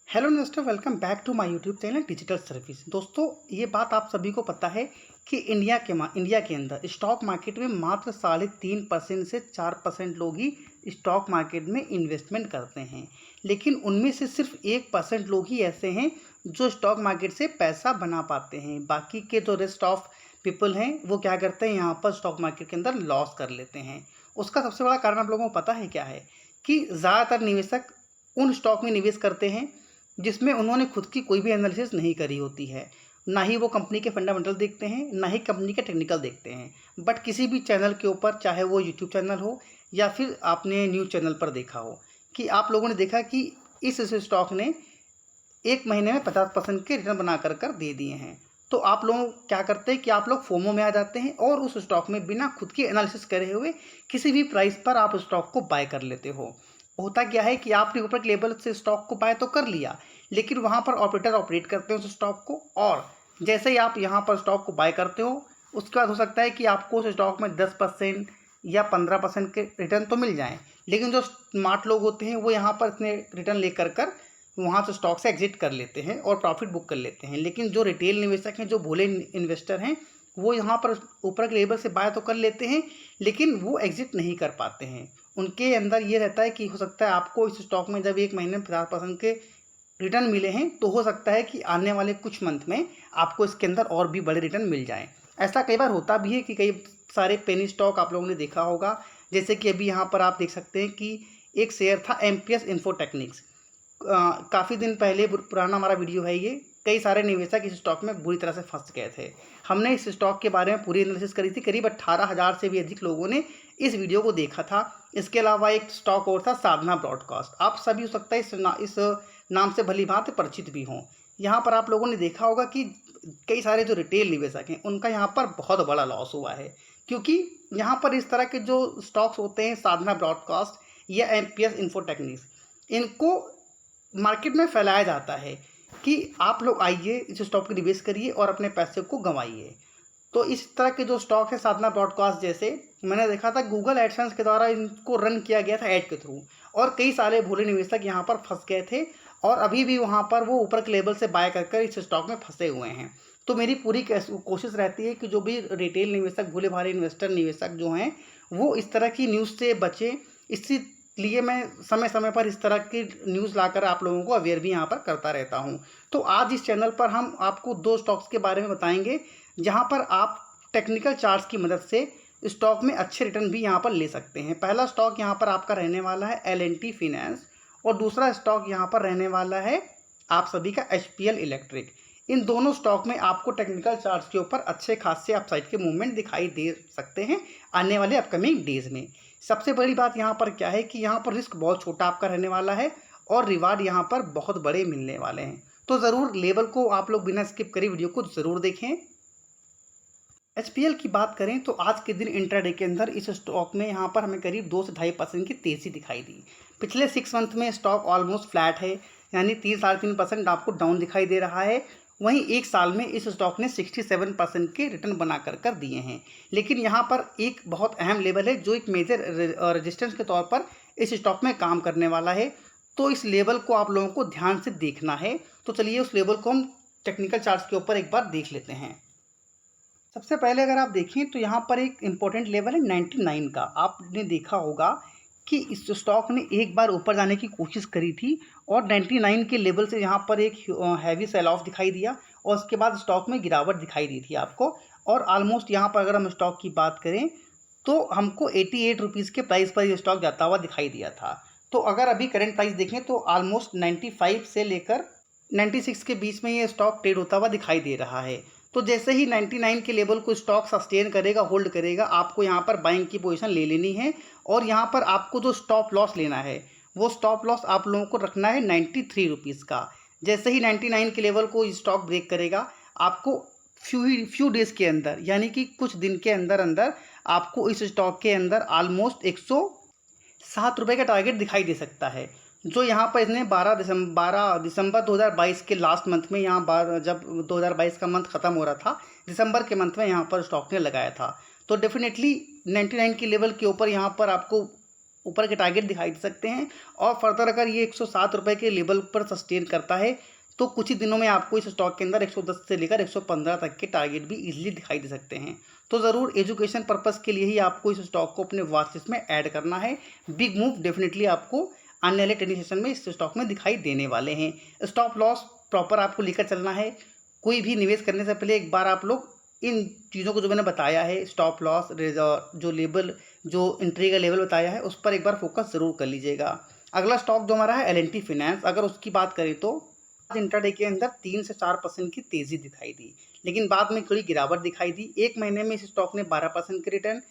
Hello investor, welcome back to my YouTube channel digital service. दोस्तों, ये बात आप सभी को पता है कि इंडिया के अंदर स्टॉक मार्केट में मात्र 3.5% से 4% लोग ही स्टॉक मार्केट में इन्वेस्टमेंट करते हैं। लेकिन उनमें से सिर्फ 1% लोग ही ऐसे हैं जो स्टॉक मार्केट से पैसा बना पाते हैं। बाकी के जो रेस्ट ऑफ पीपल हैं वो क्या करते हैं, यहाँ पर स्टॉक मार्केट के अंदर लॉस कर लेते हैं। उसका सबसे बड़ा कारण आप लोगों को पता है क्या है कि ज़्यादातर निवेशक उन स्टॉक में निवेश करते हैं जिसमें उन्होंने खुद की कोई भी एनालिसिस नहीं करी होती है। ना ही वो कंपनी के फंडामेंटल देखते हैं, ना ही कंपनी के टेक्निकल देखते हैं। बट किसी भी चैनल के ऊपर, चाहे वो यूट्यूब चैनल हो या फिर आपने न्यूज़ चैनल पर देखा हो, कि आप लोगों ने देखा कि इस स्टॉक ने 1 महीने में 50% के रिटर्न बना कर दे दिए हैं। तो आप लोग क्या करते हैं कि आप लोग फोमो में आ जाते हैं और उस स्टॉक में बिना खुद की एनालिसिस करे हुए किसी भी प्राइस पर आप स्टॉक को बाय कर लेते हो। होता क्या है कि आपने ऊपर के लेवल से स्टॉक को बाय तो कर लिया, लेकिन वहाँ पर ऑपरेटर ऑपरेट करते हैं उस स्टॉक को, और जैसे ही आप यहाँ पर स्टॉक को बाय करते हो उसके बाद हो सकता है कि आपको उस स्टॉक में 10% या 15% के रिटर्न तो मिल जाएं। लेकिन जो स्मार्ट लोग होते हैं वो यहाँ पर इतने रिटर्न लेकर वहाँ से स्टॉक से एग्जिट कर लेते हैं और प्रॉफिट बुक कर लेते हैं। लेकिन जो रिटेल निवेशक हैं, जो भोले इन्वेस्टर हैं, वो यहाँ पर ऊपर के लेवल से बाय तो कर लेते हैं लेकिन वो एग्जिट नहीं कर पाते हैं। उनके अंदर ये रहता है कि हो सकता है आपको इस स्टॉक में जब 1 महीने में 50% के रिटर्न मिले हैं तो हो सकता है कि आने वाले कुछ मंथ में आपको इसके अंदर और भी बड़े रिटर्न मिल जाएं। ऐसा कई बार होता भी है कि कई सारे पेनी स्टॉक आप लोगों ने देखा होगा। जैसे कि अभी यहाँ पर आप देख सकते हैं कि एक शेयर था एमपीएस इन्फोटेक्निक्स। काफ़ी दिन पहले पुराना हमारा वीडियो है ये। कई सारे निवेशक इस स्टॉक में बुरी तरह से फंस गए थे। हमने इस स्टॉक के बारे में पूरी एनालिसिस करी थी। करीब 18,000 से भी अधिक लोगों ने इस वीडियो को देखा था। इसके अलावा एक स्टॉक और था साधना ब्रॉडकास्ट। आप सभी हो सकता है इस नाम से भली भांति परिचित भी हों। यहाँ पर आप लोगों ने देखा होगा कि कई सारे जो रिटेल निवेशक हैं उनका यहाँ पर बहुत बड़ा लॉस हुआ है, क्योंकि यहाँ पर इस तरह के जो स्टॉक्स होते हैं, साधना ब्रॉडकास्ट या एमपीएस इन्फोटेक्निक्स, इनको मार्केट में फैलाया जाता है कि आप लोग आइए, इस स्टॉक में निवेश करिए और अपने पैसे को गंवाइए। तो इस तरह के जो स्टॉक है साधना ब्रॉडकास्ट जैसे, मैंने देखा था गूगल एडसेंस के द्वारा इनको रन किया गया था ऐड के थ्रू, और कई सारे भोले निवेशक यहाँ पर फंस गए थे और अभी भी वहाँ पर वो ऊपर के लेवल से बाय कर इस स्टॉक में फंसे हुए हैं। तो मेरी पूरी कोशिश रहती है कि जो भी रिटेल निवेशक, भोले भाले इन्वेस्टर निवेशक जो हैं, वो इस तरह की न्यूज़ से बचें। इसी लिए मैं समय समय पर इस तरह की न्यूज़ लाकर आप लोगों को अवेयर भी यहाँ पर करता रहता हूँ। तो आज इस चैनल पर हम आपको 2 स्टॉक्स के बारे में बताएंगे जहाँ पर आप टेक्निकल चार्ट्स की मदद से स्टॉक में अच्छे रिटर्न भी यहाँ पर ले सकते हैं। पहला स्टॉक यहाँ पर आपका रहने वाला है L&T फाइनेंस और दूसरा स्टॉक यहाँ पर रहने वाला है आप सभी का HPL इलेक्ट्रिक। इन दोनों स्टॉक में आपको टेक्निकल चार्ट्स के ऊपर अच्छे खासे अपसाइड के मूवमेंट दिखाई दे सकते हैं आने वाले अपकमिंग डेज में। सबसे बड़ी बात यहाँ पर क्या है कि यहाँ पर रिस्क बहुत छोटा आपका रहने वाला है और रिवार्ड यहाँ पर बहुत बड़े मिलने वाले हैं। तो ज़रूर लेवल को आप लोग बिना स्किप करे वीडियो को ज़रूर देखें। HPL की बात करें तो आज के दिन इंट्राडे के अंदर इस स्टॉक में यहाँ पर हमें करीब 2 से 2.5% की तेज़ी दिखाई दी। पिछले 6 मंथ में स्टॉक ऑलमोस्ट फ्लैट है, यानी 3-3.5% आपको डाउन दिखाई दे रहा है। वहीं एक साल में इस स्टॉक ने 67% के रिटर्न बना कर दिए हैं। लेकिन यहाँ पर एक बहुत अहम लेवल है जो एक मेजर रेजिस्टेंस के तौर पर इस स्टॉक में काम करने वाला है। तो इस लेवल को आप लोगों को ध्यान से देखना है। तो चलिए उस लेवल को हम टेक्निकल चार्ट्स के ऊपर एक बार देख लेते हैं। सबसे पहले अगर आप देखें तो यहाँ पर एक इम्पोर्टेंट लेवल है 99 का। आपने देखा होगा कि इस स्टॉक ने एक बार ऊपर जाने की कोशिश करी थी और 99 के लेवल से यहाँ पर एक हैवी सेल ऑफ दिखाई दिया और उसके बाद स्टॉक में गिरावट दिखाई दी थी आपको। और ऑलमोस्ट यहाँ पर अगर हम स्टॉक की बात करें तो हमको 88 रुपीज़ के प्राइस पर ये स्टॉक जाता हुआ दिखाई दिया था। तो अगर अभी करंट प्राइस देखें तो ऑलमोस्ट 95 से लेकर 96 के बीच में ये स्टॉक ट्रेड होता हुआ दिखाई दे रहा है। तो जैसे ही 99 के लेवल को स्टॉक सस्टेन करेगा, होल्ड करेगा, आपको यहाँ पर बाइंग की पोजीशन ले लेनी है। और यहाँ पर आपको जो स्टॉप लॉस लेना है वो स्टॉप लॉस आप लोगों को रखना है 93 रुपीज़ का। जैसे ही 99 के लेवल को स्टॉक ब्रेक करेगा, आपको फ्यू डेज़ के अंदर, यानी कि कुछ दिन के अंदर अंदर आपको इस स्टॉक के अंदर ऑलमोस्ट 107 रुपये का टारगेट दिखाई दे सकता है। जो यहाँ पर इसने 12 दिसंबर 2022 के लास्ट मंथ में, यहाँ जब 2022 का मंथ ख़त्म हो रहा था, दिसंबर के मंथ में यहाँ पर स्टॉक ने लगाया था। तो डेफिनेटली 99 के लेवल के ऊपर यहाँ पर आपको ऊपर के टारगेट दिखाई दे सकते हैं। और फर्दर अगर ये 107 रुपये के लेवल पर सस्टेन करता है तो कुछ ही दिनों में आपको इस स्टॉक के अंदर 110 से लेकर 115 तक के टारगेट भी इजीली दिखाई दे सकते हैं। तो ज़रूर एजुकेशन पर्पज़ के लिए ही आपको इस स्टॉक को अपने वॉच लिस्ट में ऐड करना है। बिग मूव डेफिनेटली आपको आने वाले ट्रेडिंग सेशन में इस स्टॉक में दिखाई देने वाले हैं। स्टॉप लॉस प्रॉपर आपको लेकर चलना है। कोई भी निवेश करने से पहले एक बार आप लोग इन चीज़ों को जो मैंने बताया है, स्टॉप लॉस, जो लेवल, जो एंट्री का लेवल बताया है, उस पर एक बार फोकस ज़रूर कर लीजिएगा। अगला स्टॉक जो हमारा है L&T फाइनेंस, अगर उसकी बात करें तो आज इंट्राडे के अंदर 3 से 4% की तेज़ी दिखाई दी, लेकिन बाद में थोड़ी गिरावट दिखाई दी। एक महीने में इस स्टॉक ने 12% के रिटर्न,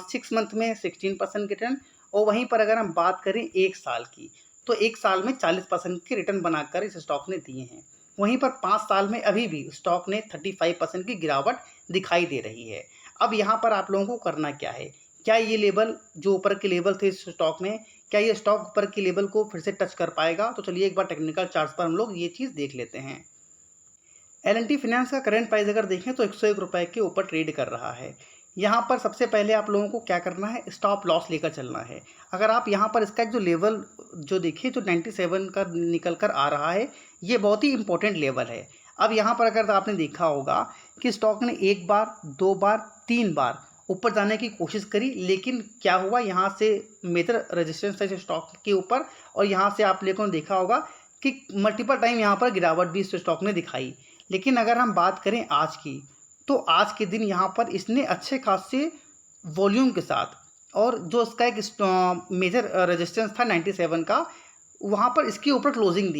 6 मंथ में 16% के रिटर्न, और वहीं पर अगर हम बात करें एक साल की तो एक साल में 40% के रिटर्न बनाकर इस स्टॉक ने दिए हैं। वहीं पर 5 साल में अभी भी स्टॉक ने 35% की गिरावट दिखाई दे रही है। अब यहाँ पर आप लोगों को करना क्या है, क्या ये लेवल जो ऊपर के लेवल थे इस स्टॉक में, क्या ये स्टॉक ऊपर के लेवल को फिर से टच कर पाएगा? तो चलिए एक बार टेक्निकल चार्ट्स पर हम लोग ये चीज़ देख लेते हैं। L&T फाइनेंस का करंट प्राइस अगर देखें तो 101 रुपये के ऊपर ट्रेड कर रहा है। यहाँ पर सबसे पहले आप लोगों को क्या करना है, स्टॉप लॉस लेकर चलना है। अगर आप यहाँ पर इसका एक जो लेवल जो देखिए जो 97 का निकल कर आ रहा है, ये बहुत ही इंपॉर्टेंट लेवल है। अब यहाँ पर अगर आपने देखा होगा कि स्टॉक ने 1 बार, 2 बार, 3 बार ऊपर जाने की कोशिश करी, लेकिन क्या हुआ, यहाँ से मेजर रेजिस्टेंस था इस स्टॉक के ऊपर, और यहाँ से आप लोगों ने देखा होगा कि मल्टीपल टाइम यहाँ पर गिरावट भी इस स्टॉक ने दिखाई। लेकिन अगर हम बात करें आज की, तो आज के दिन यहाँ पर इसने अच्छे खासे वॉल्यूम के साथ, और जो इसका एक मेजर रेजिस्टेंस था 97 का, वहाँ पर इसके ऊपर क्लोजिंग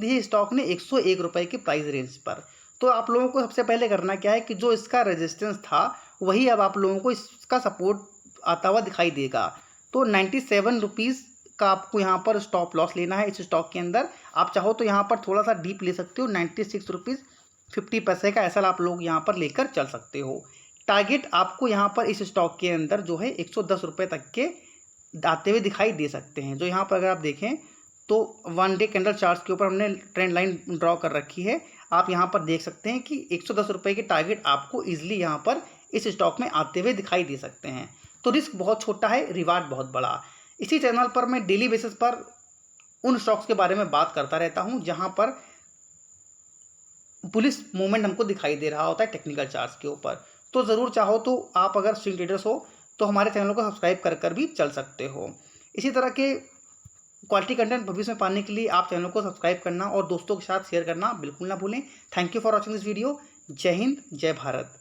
दी है स्टॉक ने 101 रुपये के प्राइस रेंज पर। तो आप लोगों को सबसे पहले करना क्या है कि जो इसका रेजिस्टेंस था वही अब आप लोगों को इसका सपोर्ट आता हुआ दिखाई देगा। तो 97 रुपीज़ का आपको यहाँ पर स्टॉप लॉस लेना है इस स्टॉक के अंदर। आप चाहो तो यहाँ पर थोड़ा सा डीप ले सकते हो, 96 रुपीज़ 50 पैसे का ऐसा आप लोग यहाँ पर लेकर चल सकते हो। टारगेट आपको यहाँ पर इस स्टॉक के अंदर जो है 110 रुपये तक के आते हुए दिखाई दे सकते हैं। जो यहाँ पर अगर आप देखें तो 1 डे कैंडल चार्ट्स के ऊपर हमने ट्रेंड लाइन ड्रॉ कर रखी है। आप यहाँ पर देख सकते हैं कि 110 रुपये के टारगेट आपको ईजिली यहाँ पर इस स्टॉक में आते हुए दिखाई दे सकते हैं। तो रिस्क बहुत छोटा है, रिवार्ड बहुत बड़ा। इसी चैनल पर मैं डेली बेसिस पर उन स्टॉक्स के बारे में बात करता रहता हूँ जहाँ पर बुलिश मूवमेंट हमको दिखाई दे रहा होता है टेक्निकल चार्ट्स के ऊपर। तो ज़रूर चाहो तो आप अगर स्विंग ट्रेडर्स हो तो हमारे चैनल को सब्सक्राइब कर भी चल सकते हो। इसी तरह के क्वालिटी कंटेंट भविष्य में पाने के लिए आप चैनल को सब्सक्राइब करना और दोस्तों के साथ शेयर करना बिल्कुल ना भूलें। Thank you for watching this video. जय हिंद, जय भारत।